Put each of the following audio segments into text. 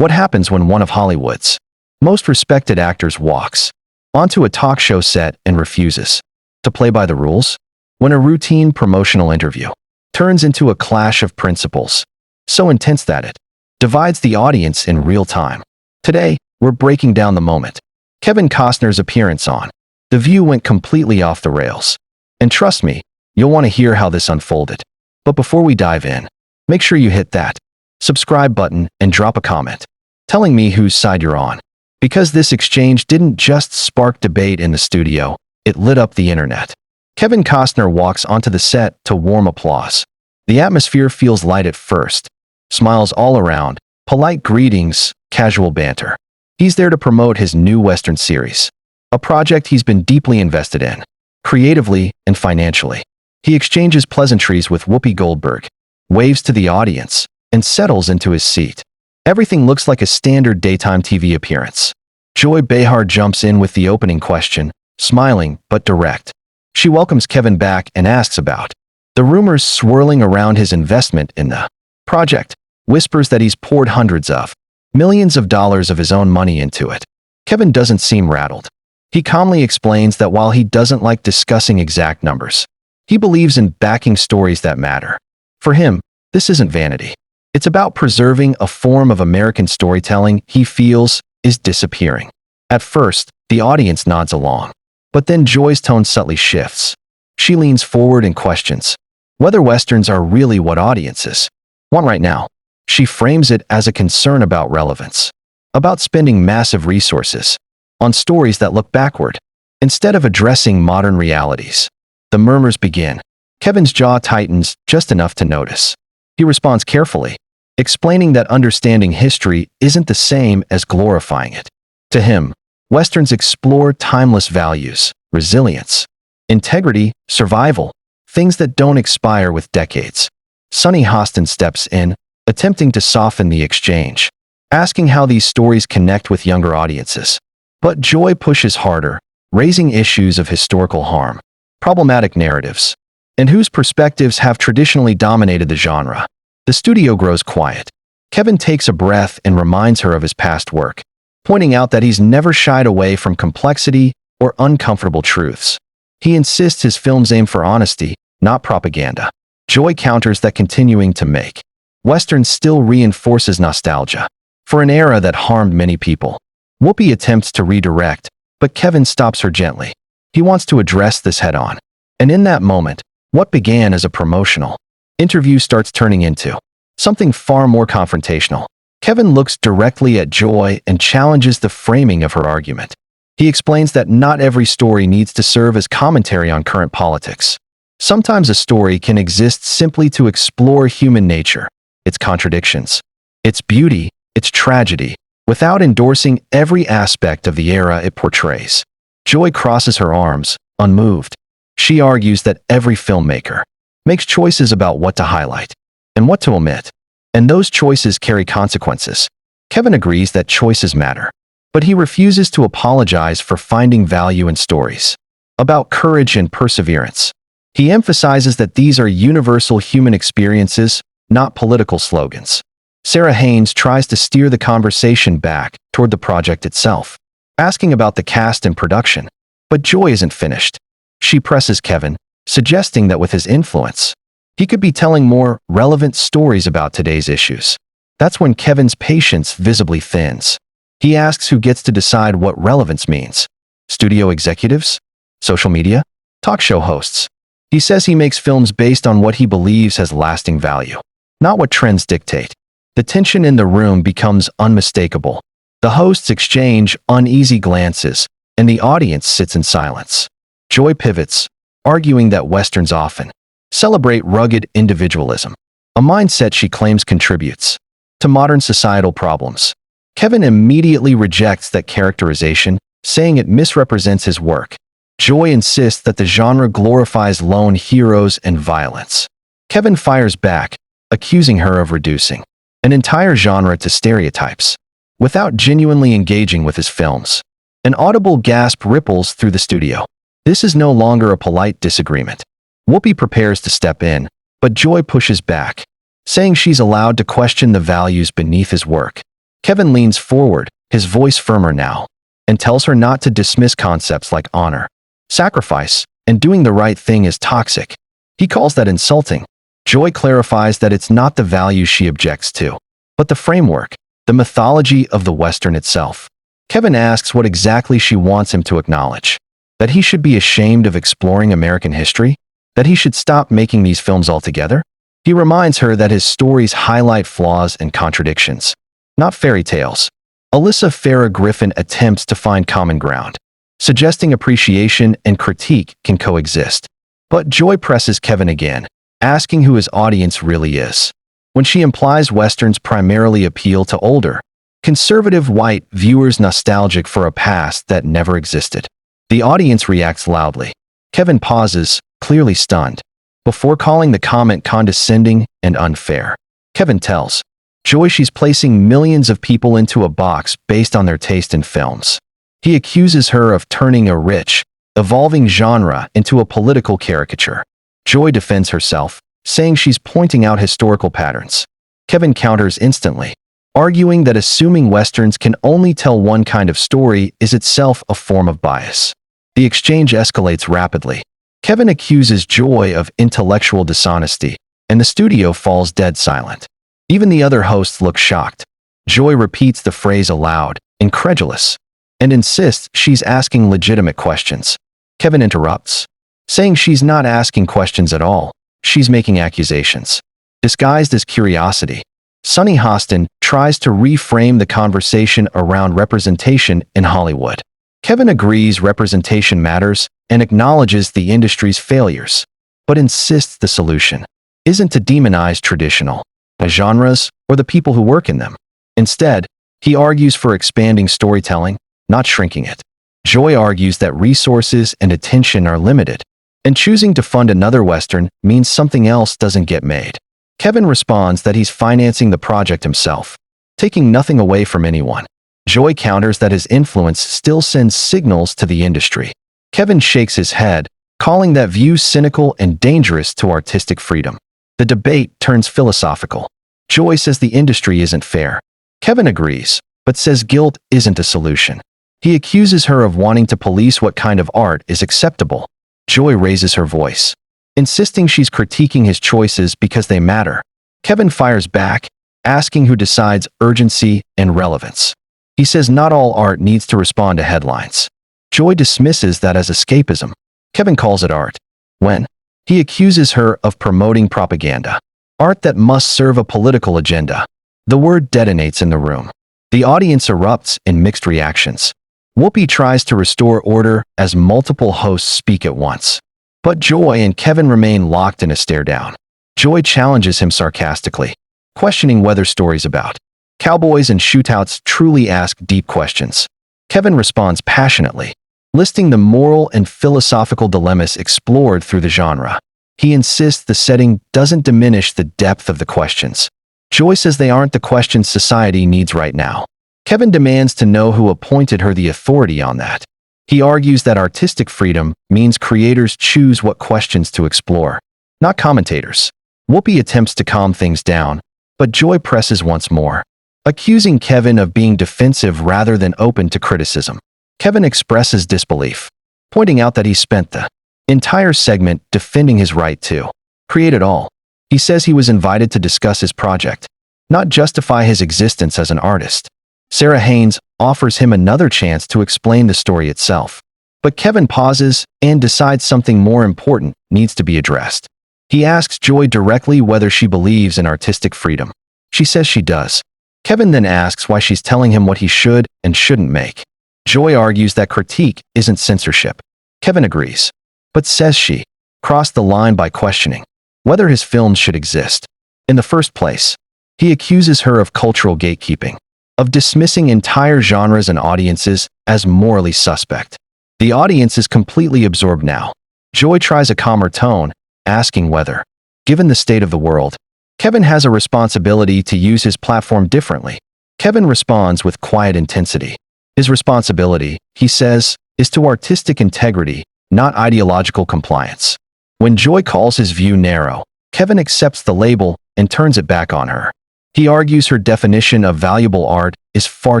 What happens when one of Hollywood's most respected actors walks onto a talk show set and refuses to play by the rules? When a routine promotional interview turns into a clash of principles, so intense that it divides the audience in real time. Today, we're breaking down the moment Kevin Costner's appearance on The View went completely off the rails. And trust me, you'll want to hear how this unfolded. But before we dive in, make sure you hit that subscribe button and drop a comment telling me whose side you're on. Because this exchange didn't just spark debate in the studio, it lit up the internet. Kevin Costner walks onto the set to warm applause. The atmosphere feels light at first. Smiles all around, polite greetings, casual banter. He's there to promote his new Western series, a project he's been deeply invested in, creatively and financially. He exchanges pleasantries with Whoopi Goldberg, waves to the audience, and settles into his seat. Everything looks like a standard daytime TV appearance. Joy Behar jumps in with the opening question, smiling but direct. She welcomes Kevin back and asks about the rumors swirling around his investment in the project, whispers that he's poured hundreds of millions of dollars of his own money into it. Kevin doesn't seem rattled. He calmly explains that while he doesn't like discussing exact numbers, he believes in backing stories that matter. For him, this isn't vanity. It's about preserving a form of American storytelling he feels is disappearing. At first, the audience nods along. But then Joy's tone subtly shifts. She leans forward and questions whether Westerns are really what audiences want right now. She frames it as a concern about relevance, about spending massive resources on stories that look backward, instead of addressing modern realities. The murmurs begin. Kevin's jaw tightens just enough to notice. He responds carefully, explaining that understanding history isn't the same as glorifying it. To him, Westerns explore timeless values, resilience, integrity, survival, things that don't expire with decades. Sonny Hostin steps in, attempting to soften the exchange, asking how these stories connect with younger audiences. But Joy pushes harder, raising issues of historical harm, problematic narratives, and whose perspectives have traditionally dominated the genre. The studio grows quiet. Kevin takes a breath and reminds her of his past work, pointing out that he's never shied away from complexity or uncomfortable truths. He insists his films aim for honesty, not propaganda. Joy counters that continuing to make Western still reinforces nostalgia for an era that harmed many people. Whoopi attempts to redirect, but Kevin stops her gently. He wants to address this head-on. And in that moment, what began as a promotional interview starts turning into something far more confrontational. Kevin looks directly at Joy and challenges the framing of her argument. He explains that not every story needs to serve as commentary on current politics. Sometimes a story can exist simply to explore human nature, its contradictions, its beauty, its tragedy, without endorsing every aspect of the era it portrays. Joy crosses her arms, unmoved. She argues that every filmmaker makes choices about what to highlight and what to omit, and those choices carry consequences. Kevin agrees that choices matter, but he refuses to apologize for finding value in stories about courage and perseverance. He emphasizes that these are universal human experiences, not political slogans. Sarah Haynes tries to steer the conversation back toward the project itself, asking about the cast and production, but Joy isn't finished. She presses Kevin, suggesting that with his influence, he could be telling more relevant stories about today's issues. That's when Kevin's patience visibly thins. He asks who gets to decide what relevance means. Studio executives? Social media? Talk show hosts? He says he makes films based on what he believes has lasting value, not what trends dictate. The tension in the room becomes unmistakable. The hosts exchange uneasy glances, and the audience sits in silence. Joy pivots, arguing that Westerns often celebrate rugged individualism, a mindset she claims contributes to modern societal problems. Kevin immediately rejects that characterization, saying it misrepresents his work. Joy insists that the genre glorifies lone heroes and violence. Kevin fires back, accusing her of reducing an entire genre to stereotypes, without genuinely engaging with his films. An audible gasp ripples through the studio. This is no longer a polite disagreement. Whoopi prepares to step in, but Joy pushes back, saying she's allowed to question the values beneath his work. Kevin leans forward, his voice firmer now, and tells her not to dismiss concepts like honor, sacrifice, and doing the right thing as toxic. He calls that insulting. Joy clarifies that it's not the values she objects to, but the framework, the mythology of the Western itself. Kevin asks what exactly she wants him to acknowledge. That he should be ashamed of exploring American history? That he should stop making these films altogether? He reminds her that his stories highlight flaws and contradictions, not fairy tales. Alyssa Farah Griffin attempts to find common ground, suggesting appreciation and critique can coexist. But Joy presses Kevin again, asking who his audience really is. When she implies Westerns primarily appeal to older, conservative white viewers nostalgic for a past that never existed, the audience reacts loudly. Kevin pauses, clearly stunned, before calling the comment condescending and unfair. Kevin tells Joy she's placing millions of people into a box based on their taste in films. He accuses her of turning a rich, evolving genre into a political caricature. Joy defends herself, saying she's pointing out historical patterns. Kevin counters instantly, arguing that assuming Westerns can only tell one kind of story is itself a form of bias. The exchange escalates rapidly. Kevin accuses Joy of intellectual dishonesty, and the studio falls dead silent. Even the other hosts look shocked. Joy repeats the phrase aloud, incredulous, and insists she's asking legitimate questions. Kevin interrupts, saying she's not asking questions at all. She's making accusations, disguised as curiosity. Sunny Hostin tries to reframe the conversation around representation in Hollywood. Kevin agrees representation matters and acknowledges the industry's failures, but insists the solution isn't to demonize traditional genres or the people who work in them. Instead, he argues for expanding storytelling, not shrinking it. Joy argues that resources and attention are limited, and choosing to fund another Western means something else doesn't get made. Kevin responds that he's financing the project himself, taking nothing away from anyone. Joy counters that his influence still sends signals to the industry. Kevin shakes his head, calling that view cynical and dangerous to artistic freedom. The debate turns philosophical. Joy says the industry isn't fair. Kevin agrees, but says guilt isn't a solution. He accuses her of wanting to police what kind of art is acceptable. Joy raises her voice, insisting she's critiquing his choices because they matter. Kevin fires back, asking who decides urgency and relevance. He says not all art needs to respond to headlines. Joy dismisses that as escapism. Kevin calls it art. When? He accuses her of promoting propaganda, art that must serve a political agenda. The word detonates in the room. The audience erupts in mixed reactions. Whoopi tries to restore order as multiple hosts speak at once. But Joy and Kevin remain locked in a stare-down. Joy challenges him sarcastically, questioning whether stories about cowboys and shootouts truly ask deep questions. Kevin responds passionately, listing the moral and philosophical dilemmas explored through the genre. He insists the setting doesn't diminish the depth of the questions. Joy says they aren't the questions society needs right now. Kevin demands to know who appointed her the authority on that. He argues that artistic freedom means creators choose what questions to explore, not commentators. Whoopi attempts to calm things down, but Joy presses once more, accusing Kevin of being defensive rather than open to criticism. Kevin expresses disbelief, pointing out that he spent the entire segment defending his right to create it all. He says he was invited to discuss his project, not justify his existence as an artist. Sarah Haynes offers him another chance to explain the story itself. But Kevin pauses and decides something more important needs to be addressed. He asks Joy directly whether she believes in artistic freedom. She says she does. Kevin then asks why she's telling him what he should and shouldn't make. Joy argues that critique isn't censorship. Kevin agrees, but says she crossed the line by questioning whether his films should exist in the first place. He accuses her of cultural gatekeeping, of dismissing entire genres and audiences as morally suspect. The audience is completely absorbed now. Joy tries a calmer tone, asking whether, given the state of the world, Kevin has a responsibility to use his platform differently. Kevin responds with quiet intensity. His responsibility, he says, is to artistic integrity, not ideological compliance. When Joy calls his view narrow, Kevin accepts the label and turns it back on her. He argues her definition of valuable art is far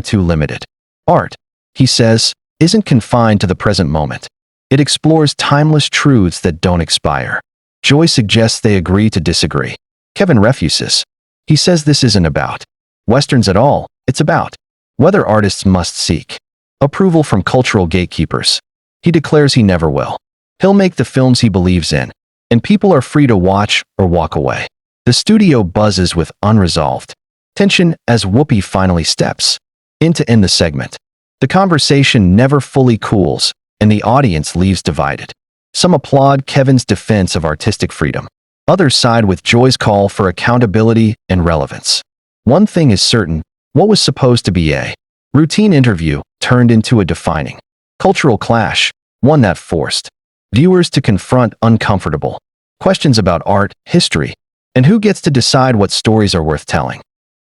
too limited. Art, he says, isn't confined to the present moment. It explores timeless truths that don't expire. Joy suggests they agree to disagree. Kevin refuses. He says this isn't about Westerns at all, it's about whether artists must seek approval from cultural gatekeepers. He declares he never will. He'll make the films he believes in, and people are free to watch or walk away. The studio buzzes with unresolved tension as Whoopi finally steps in to end the segment. The conversation never fully cools, and the audience leaves divided. Some applaud Kevin's defense of artistic freedom. Others side with Joy's call for accountability and relevance. One thing is certain, what was supposed to be a routine interview turned into a defining cultural clash, one that forced viewers to confront uncomfortable questions about art, history, and who gets to decide what stories are worth telling.